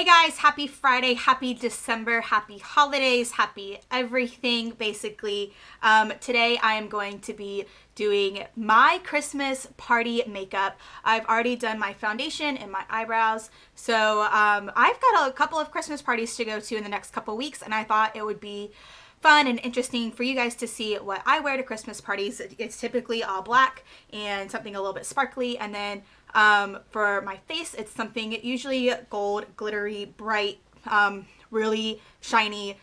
Hey guys, happy Friday, happy December, happy holidays, happy everything basically. Today I am going to be doing my Christmas party makeup. I've already done my foundation and my eyebrows, so I've got a couple of Christmas parties to go to in the next couple weeks, and I thought it would be fun and interesting for you guys to see what I wear to Christmas parties. It's typically all black and something a little bit sparkly, and then for my face, it's something usually gold, glittery, bright, really shiny,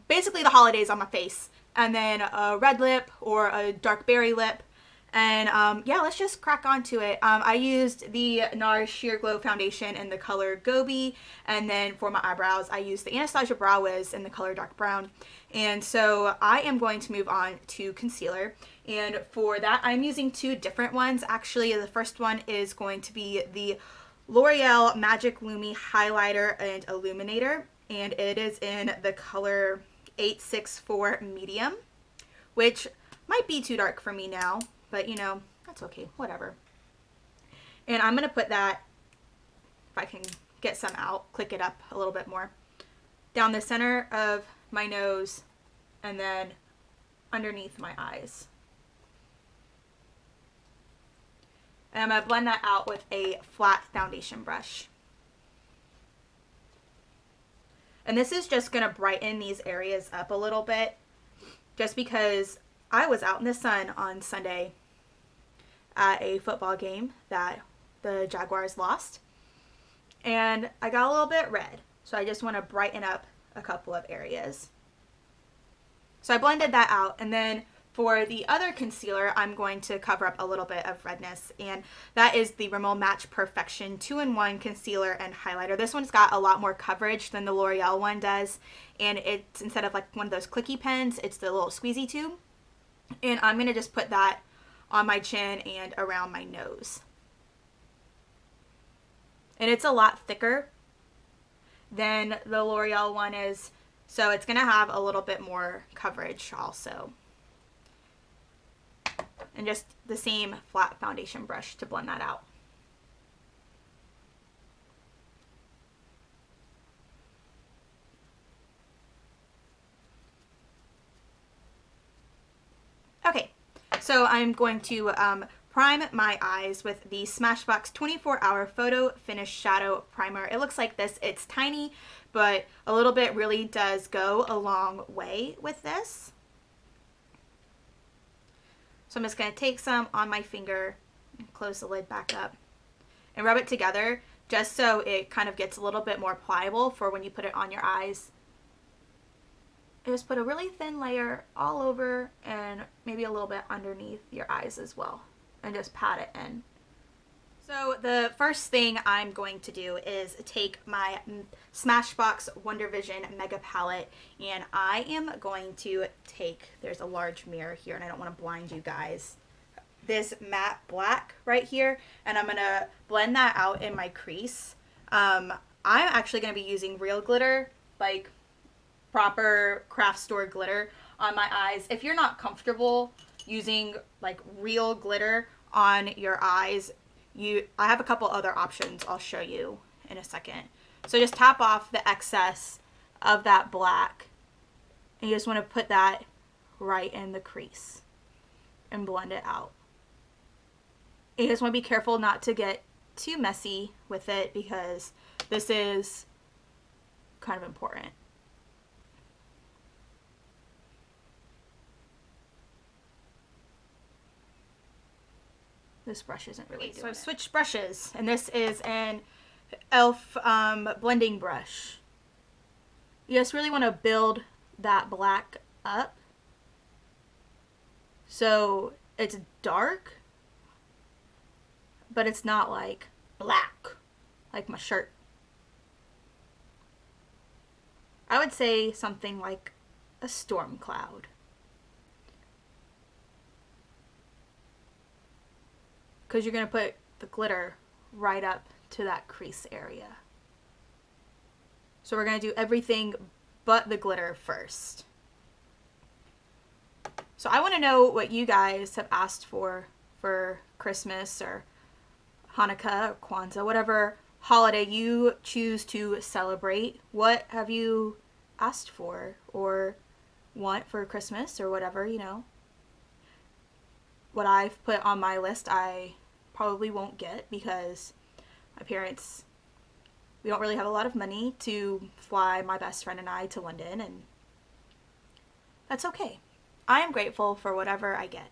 basically the holidays on my face. And then a red lip or a dark berry lip. And yeah, let's just crack on to it. I used the Nars Sheer Glow foundation in the color Gobi. And then for my eyebrows, I used the Anastasia Brow Wiz in the color dark brown. And so I am going to move on to concealer. And for that, I'm using two different ones. Actually, the first one is going to be the L'Oreal Magic Lumi Highlighter and Illuminator. And it is in the color 864 Medium, which might be too dark for me now. But, you know, that's okay. Whatever. And I'm going to put that, if I can get some out, click it up a little bit more, down the center of my nose and then underneath my eyes. And I'm going to blend that out with a flat foundation brush. And this is just going to brighten these areas up a little bit, just because I was out in the sun on Sunday at a football game that the Jaguars lost, and I got a little bit red, so I just want to brighten up a couple of areas. So I blended that out, and then for the other concealer, I'm going to cover up a little bit of redness, and that is the Rimmel Match Perfection 2-in-1 Concealer and Highlighter. This one's got a lot more coverage than the L'Oreal one does, and it's, instead of like one of those clicky pens, it's the little squeezy tube. And I'm going to just put that on my chin and around my nose. And it's a lot thicker than the L'Oreal one is, so it's going to have a little bit more coverage also. And just the same flat foundation brush to blend that out. Okay, so I'm going to prime my eyes with the Smashbox 24-Hour Photo Finish Shadow Primer. It looks like this. It's tiny, but a little bit really does go a long way with this. So I'm just going to take some on my finger, and close the lid back up, and rub it together just so it kind of gets a little bit more pliable for when you put it on your eyes. And just put a really thin layer all over and maybe a little bit underneath your eyes as well, and just pat it in. So the first thing I'm going to do is take my Smashbox Wonder Vision Mega Palette, and I am going to take, there's a large mirror here and I don't want to blind you guys, this matte black right here, and I'm going to blend that out in my crease. I'm actually going to be using real glitter, like proper craft store glitter on my eyes. If you're not comfortable using like real glitter on your eyes, I have a couple other options I'll show you in a second. So just tap off the excess of that black, and you just want to put that right in the crease and blend it out. You just want to be careful not to get too messy with it, because this is kind of important. This brush isn't really doing it. So I've switched brushes, and this is an e.l.f. blending brush. You just really want to build that black up so it's dark, but it's not like black, like my shirt. I would say something like a storm cloud. Because you're going to put the glitter right up to that crease area. So we're going to do everything but the glitter first. So I want to know what you guys have asked for Christmas or Hanukkah or Kwanzaa, whatever holiday you choose to celebrate. What have you asked for or want for Christmas or whatever, you know? What I've put on my list I probably won't get because my parents, we don't really have a lot of money to fly my best friend and I to London, and that's okay. I am grateful for whatever I get.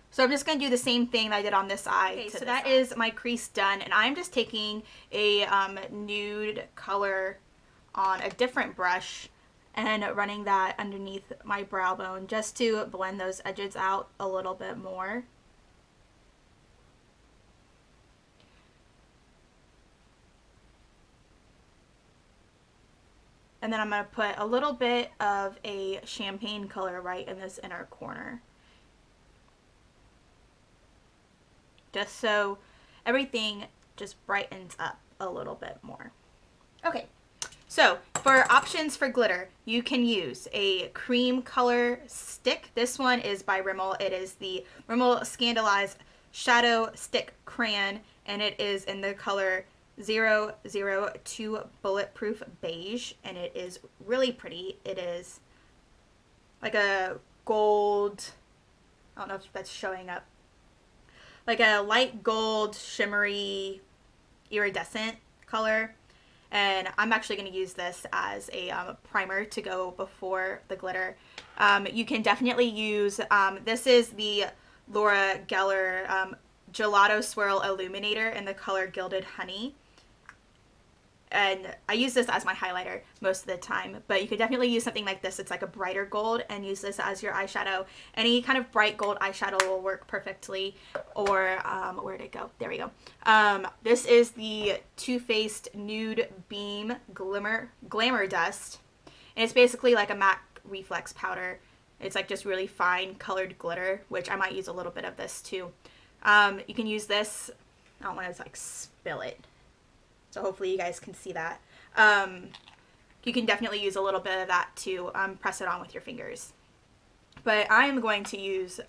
So I'm just going to do the same thing that I did on this eye. Okay, so that is my crease done, and I'm just taking a nude color on a different brush and running that underneath my brow bone just to blend those edges out a little bit more. And then I'm going to put a little bit of a champagne color right in this inner corner, just so everything just brightens up a little bit more. Okay, so for options for glitter, you can use a cream color stick. This one is by Rimmel. It is the Rimmel Scandaleyes Shadow Stick Crayon, and it is in the color 002 Bulletproof Beige, and it is really pretty. It is like a gold, I don't know if that's showing up, like a light gold, shimmery, iridescent color. And I'm actually going to use this as a primer to go before the glitter. You can definitely use, this is the Laura Geller Gelato Swirl Illuminator in the color Gilded Honey. And I use this as my highlighter most of the time, but you could definitely use something like this. It's like a brighter gold, and use this as your eyeshadow. Any kind of bright gold eyeshadow will work perfectly. Or where'd it go? There we go. This is the Too Faced Nude Beam Glamour Dust, and it's basically like a matte reflex powder. It's like just really fine colored glitter, which I might use a little bit of this too. You can use this. I don't want to like spill it, so hopefully you guys can see that. You can definitely use a little bit of that to press it on with your fingers. But I'm going to use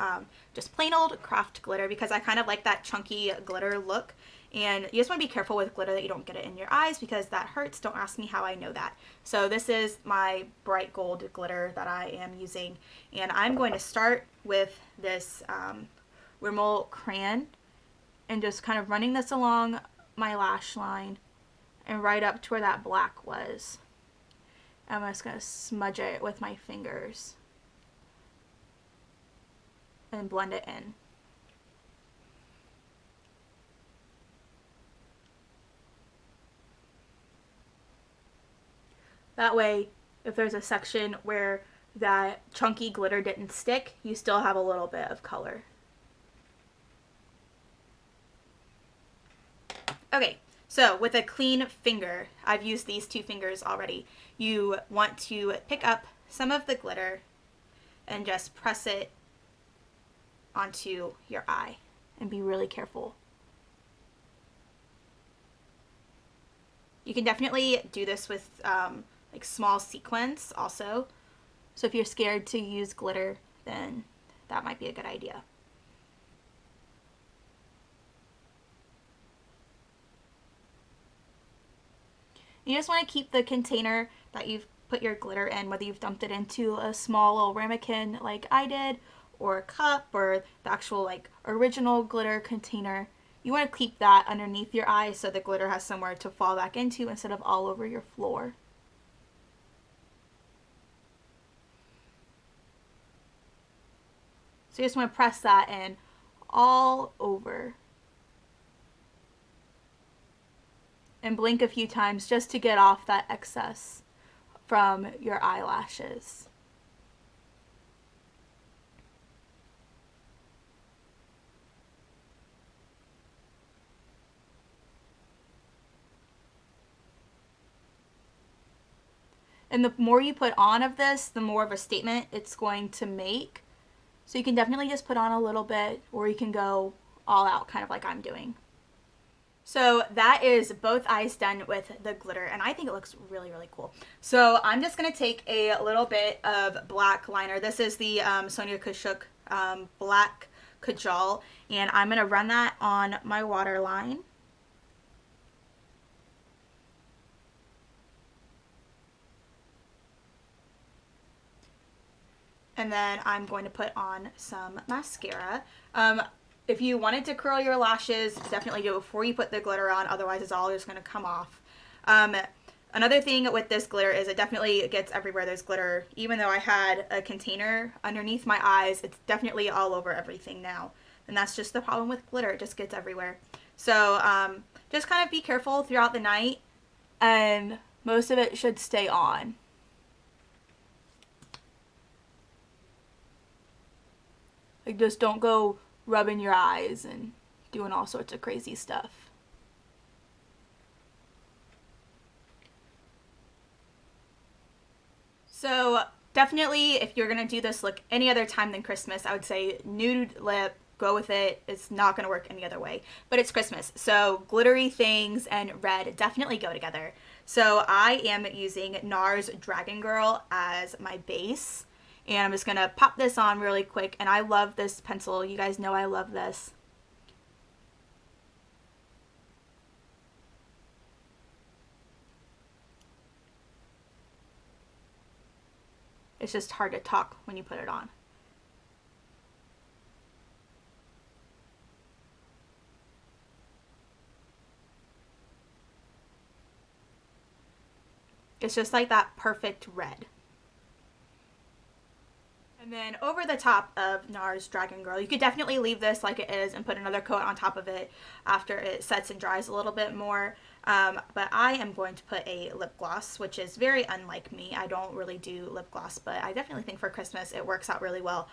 just plain old craft glitter because I kind of like that chunky glitter look. And you just want to be careful with glitter that you don't get it in your eyes because that hurts. Don't ask me how I know that. So this is my bright gold glitter that I am using. And I'm going to start with this Rimmel crayon and just kind of running this along my lash line and right up to where that black was. I'm just going to smudge it with my fingers and blend it in. That way, if there's a section where that chunky glitter didn't stick, you still have a little bit of color. Okay, so with a clean finger, I've used these two fingers already. You want to pick up some of the glitter and just press it onto your eye and be really careful. You can definitely do this with like small sequins also. So if you're scared to use glitter, then that might be a good idea. You just want to keep the container that you've put your glitter in, whether you've dumped it into a small little ramekin like I did, or a cup, or the actual like original glitter container. You want to keep that underneath your eye so the glitter has somewhere to fall back into instead of all over your floor. So you just want to press that in all over. And blink a few times just to get off that excess from your eyelashes. And the more you put on of this, the more of a statement it's going to make. So you can definitely just put on a little bit, or you can go all out, kind of like I'm doing. So that is both eyes done with the glitter, and I think it looks really, really cool. So I'm just going to take a little bit of black liner. This is the Sonia Kashuk black Kajal, and I'm going to run that on my waterline. And then I'm going to put on some mascara. If you wanted to curl your lashes, definitely do it before you put the glitter on, otherwise it's all just going to come off. Another thing with this glitter is it definitely gets everywhere there's glitter. Even though I had a container underneath my eyes, it's definitely all over everything now. And that's just the problem with glitter, it just gets everywhere. So just kind of be careful throughout the night, and most of it should stay on. Like, just don't go rubbing your eyes and doing all sorts of crazy stuff. So definitely, if you're going to do this look any other time than Christmas, I would say nude lip, go with it. It's not going to work any other way. But it's Christmas, so glittery things and red definitely go together. So I am using Nars Dragon Girl as my base. And I'm just going to pop this on really quick. And I love this pencil. You guys know I love this. It's just hard to talk when you put it on. It's just like that perfect red. And then over the top of Nars Dragon Girl, you could definitely leave this like it is and put another coat on top of it after it sets and dries a little bit more. But I am going to put a lip gloss, which is very unlike me. I don't really do lip gloss, but I definitely think for Christmas it works out really well.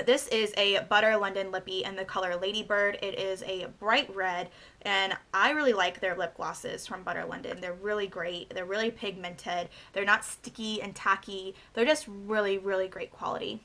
This is a Butter London Lippy in the color Ladybird. It is a bright red, and I really like their lip glosses from Butter London. They're really great. They're really pigmented. They're not sticky and tacky. They're just really, really great quality.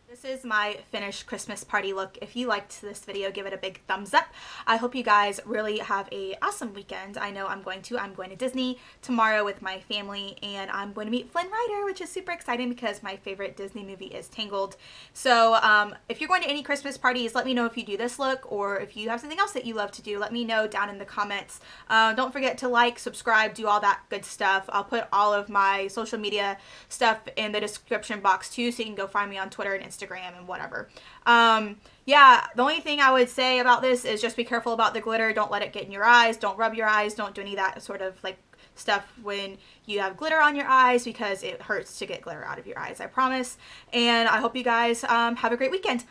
This is my finished Christmas party look. If you liked this video, give it a big thumbs up. I hope you guys really have a awesome weekend. I know I'm going to Disney tomorrow with my family, and I'm going to meet Flynn Rider, which is super exciting because my favorite Disney movie is Tangled. So if you're going to any Christmas parties, let me know if you do this look, or if you have something else that you love to do, let me know down in the comments. Don't forget to like, subscribe, do all that good stuff. I'll put all of my social media stuff in the description box too, so you can go find me on Twitter and Instagram and whatever. Yeah, the only thing I would say about this is just be careful about the glitter. Don't let it get in your eyes. Don't rub your eyes. Don't do any of that sort of like stuff when you have glitter on your eyes, because it hurts to get glitter out of your eyes, I promise. And I hope you guys have a great weekend.